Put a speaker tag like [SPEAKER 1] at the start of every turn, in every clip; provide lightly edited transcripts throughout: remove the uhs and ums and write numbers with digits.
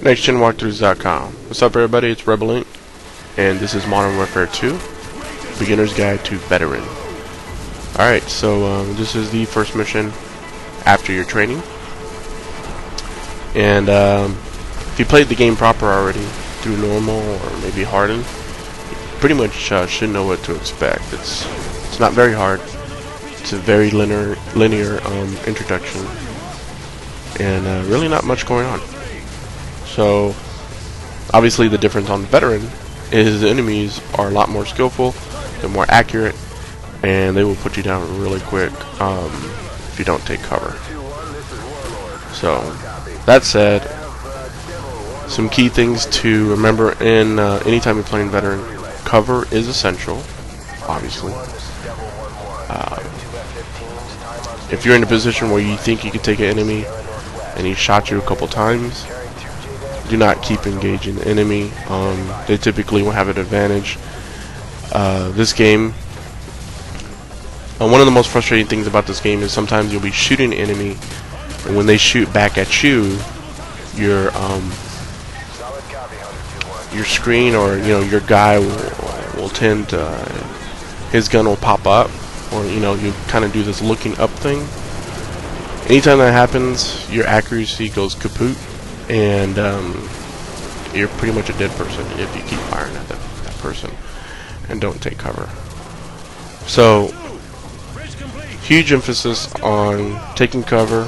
[SPEAKER 1] NextGenWalkthroughs.com. What's up, everybody? It's Rebel Inc. and this is Modern Warfare 2, Beginner's Guide to Veteran. Alright, so this is the first mission after your training. And if you played the game proper already, through normal or maybe hardened, you pretty much should know what to expect. It's not very hard. It's a very linear introduction, and really not much going on. So, obviously the difference on Veteran is the enemies are a lot more skillful, they're more accurate, and they will put you down really quick if you don't take cover. So, that said, some key things to remember in anytime you're playing Veteran: cover is essential, obviously. If you're in a position where you think you could take an enemy and he shot you a couple times, do not keep engaging the enemy. They typically will have an advantage. This game, one of the most frustrating things about this game is sometimes you'll be shooting an enemy, and when they shoot back at you, your screen or your guy will tend to, his gun will pop up, or you kind of do this looking up thing. Anytime that happens, your accuracy goes kaput, and you're pretty much a dead person if you keep firing at that person and don't take cover. So, huge emphasis on taking cover,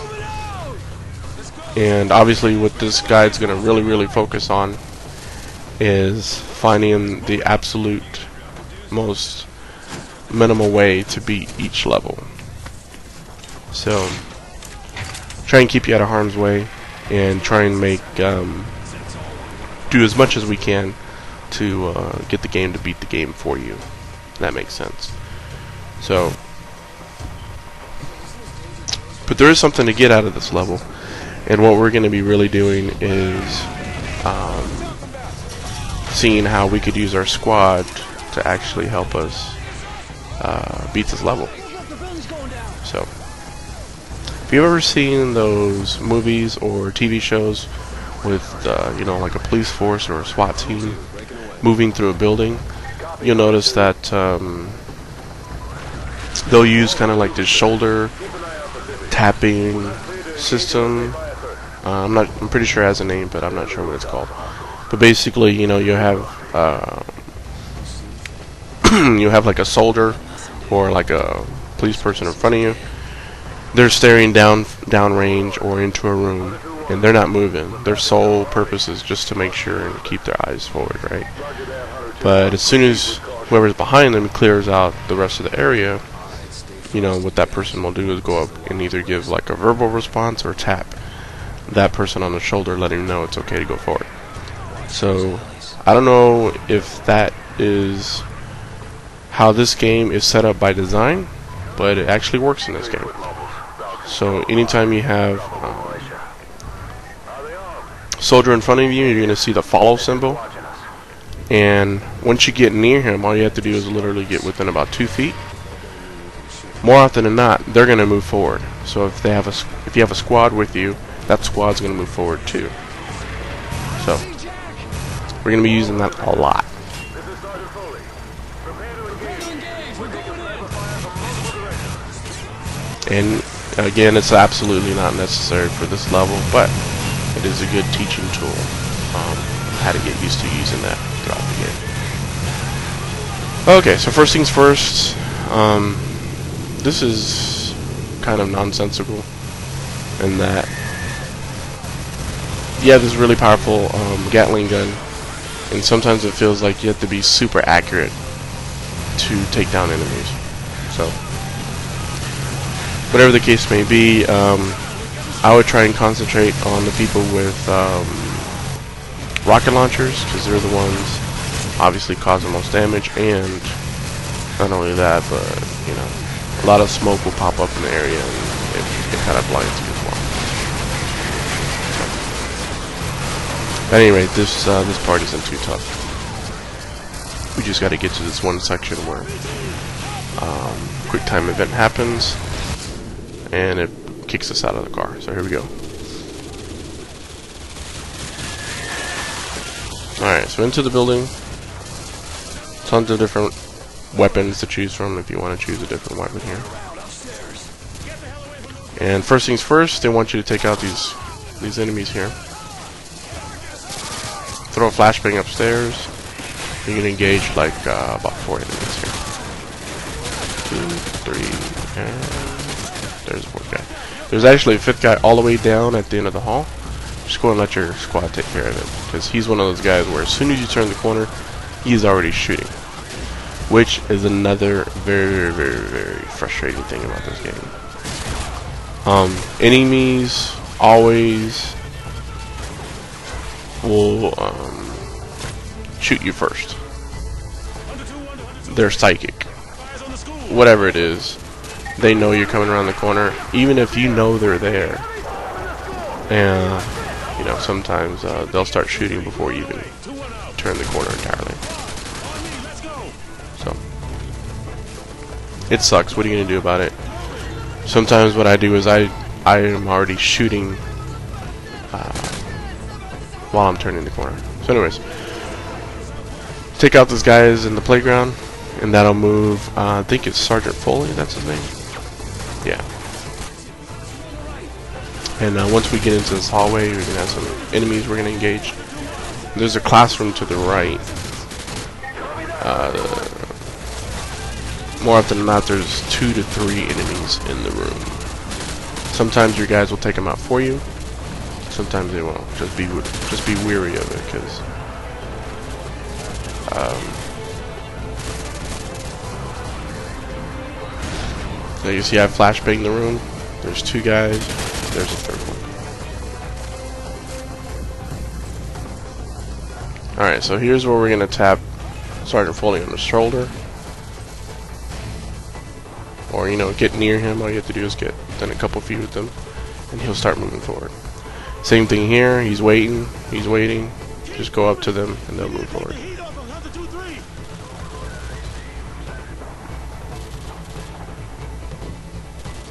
[SPEAKER 1] and obviously what this guide's going to really focus on is finding the absolute most minimal way to beat each level. So, try and keep you out of harm's way, and try and make do as much as we can to get the game to beat the game for you. That makes sense. So, but there is something to get out of this level, and what we're going to be really doing is seeing how we could use our squad to actually help us beat this level. So, if you've ever seen those movies or TV shows with, like a police force or a SWAT team moving through a building, you'll notice that they'll use kind of like this shoulder tapping system. I'm pretty sure it has a name, but I'm not sure what it's called. But basically, you have you have like a soldier or like a police person in front of you. They're staring down range or into a room, and they're not moving. Their sole purpose is just to make sure and keep their eyes forward, right? But as soon as whoever's behind them clears out the rest of the area, what that person will do is go up and either give like a verbal response or tap that person on the shoulder, letting him know it's okay to go forward. So, I don't know if that is how this game is set up by design, but it actually works in this game. So anytime you have soldier in front of you, you're going to see the follow symbol, and once you get near him, all you have to do is literally get within about 2 feet. More often than not, they're going to move forward. So if you have a squad with you, that squad's going to move forward too. So we're going to be using that a lot. And again, it's absolutely not necessary for this level, but it is a good teaching tool, how to get used to using that throughout the game. Okay, so first things first, this is kind of nonsensical in that you have this really powerful Gatling gun, and sometimes it feels like you have to be super accurate to take down enemies. So, whatever the case may be, I would try and concentrate on the people with rocket launchers, because they're the ones obviously cause the most damage, and not only that, but a lot of smoke will pop up in the area, and it kind of blinds you as well. At any rate, this part isn't too tough. We just got to get to this one section where quick time event happens, and it kicks us out of the car. So here we go. so into the building. Tons of different weapons to choose from if you want to choose a different weapon here. And first things first, they want you to take out these enemies here. Throw a flashbang upstairs. You can engage like about 4 enemies here. 2, 3, and there's a 4th guy. There's actually a 5th guy all the way down at the end of the hall. Just go and let your squad take care of it, because he's one of those guys where as soon as you turn the corner, he's already shooting, which is another very, very, very frustrating thing about this game. Enemies always will shoot you first. They're psychic. Whatever it is, they know you're coming around the corner, even if you know they're there. And you know, sometimes they'll start shooting before you even turn the corner entirely. So it sucks. What are you gonna do about it? Sometimes what I do is I am already shooting while I'm turning the corner. So anyways, take out those guys in the playground, and that'll move, I think it's Sergeant Foley, that's his name? Yeah. And once we get into this hallway, we're going to have some enemies we're going to engage. There's a classroom to the right. More often than not, there's 2 to 3 enemies in the room. Sometimes your guys will take them out for you. Sometimes they won't. Just be weary of it, because so you see I flashbang the room. There's 2 guys. There's a 3rd one. Alright, so here's where we're going to tap Sergeant Foley on the shoulder. Or, you know, get near him. All you have to do is get within a couple feet with him, and he'll start moving forward. Same thing here. He's waiting. He's waiting. Just go up to them, and they'll move forward.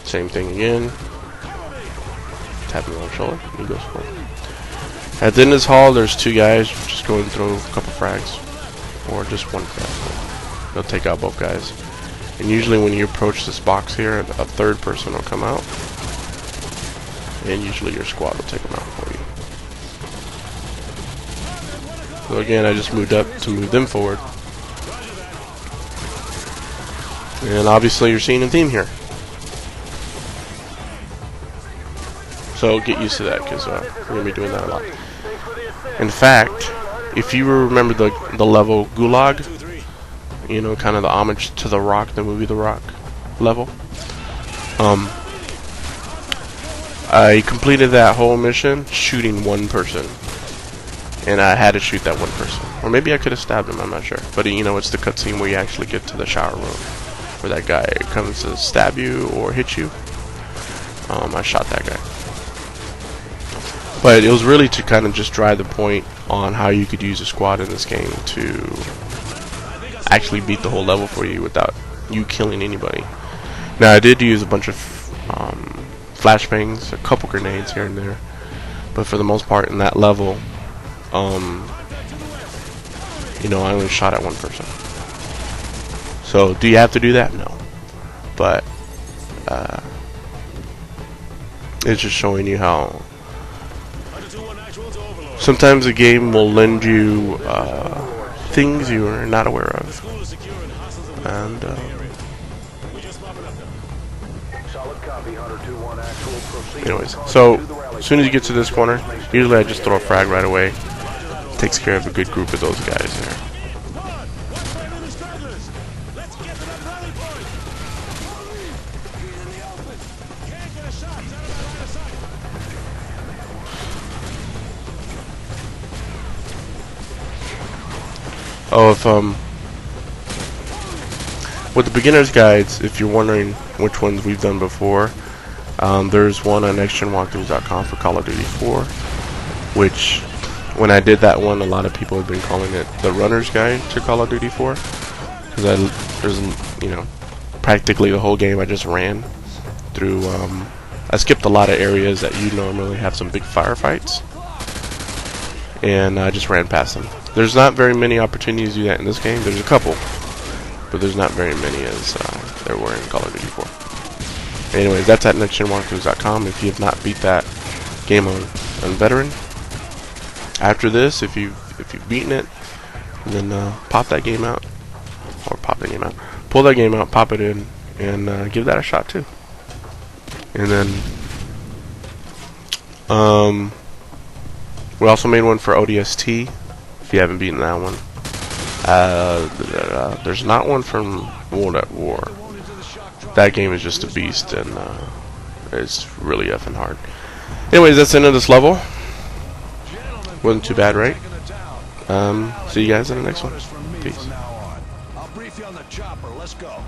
[SPEAKER 1] Same thing again. Tap him on the shoulder, and he goes forward. At the end of this hall, there's 2 guys. Just go and throw a couple frags, or just 1 frag. They'll take out both guys. And usually, when you approach this box here, a 3rd person will come out, and usually your squad will take them out for you. So again, I just moved up to move them forward, and obviously, you're seeing a theme here. So get used to that, because we're going to be doing that a lot. In fact, if you remember the level Gulag, you know, kind of the homage to The Rock, the movie The Rock level, I completed that whole mission shooting 1 person. And I had to shoot that 1 person. Or maybe I could have stabbed him, I'm not sure. But you know, it's the cutscene where you actually get to the shower room, where that guy comes to stab you or hit you. I shot that guy. But it was really to kind of just drive the point on how you could use a squad in this game to actually beat the whole level for you without you killing anybody. Now, I did use a bunch of flashbangs, a couple grenades here and there, but for the most part in that level, you know, I only shot at 1 person. So, do you have to do that? No. But it's just showing you how sometimes a game will lend you things you are not aware of. And anyways, so as soon as you get to this corner, usually I just throw a frag right away. Takes care of a good group of those guys there. Oh, with the beginner's guides, if you're wondering which ones we've done before, there's one on nextgenwalkthroughs.com for Call of Duty 4, which, when I did that one, a lot of people have been calling it the runner's guide to Call of Duty 4, because there's, you know, practically the whole game I just ran through. I skipped a lot of areas that you normally have some big firefights, and I just ran past them. There's not very many opportunities to do that in this game. There's a couple, but there's not very many as there were in Call of Duty 4. Anyways, that's at nextgenwalkthroughs.com. If you have not beat that game on Veteran, after this, if you've beaten it, then pop that game out, or pull that game out, pop it in, and give that a shot too. And then we also made one for ODST. If you haven't beaten that one, there's not one from World at War. That game is just a beast, and it's really effing hard. Anyways, that's the end of this level. Wasn't too bad, right? See you guys in the next one. Peace.
[SPEAKER 2] I'll brief you on the chopper. Let's go.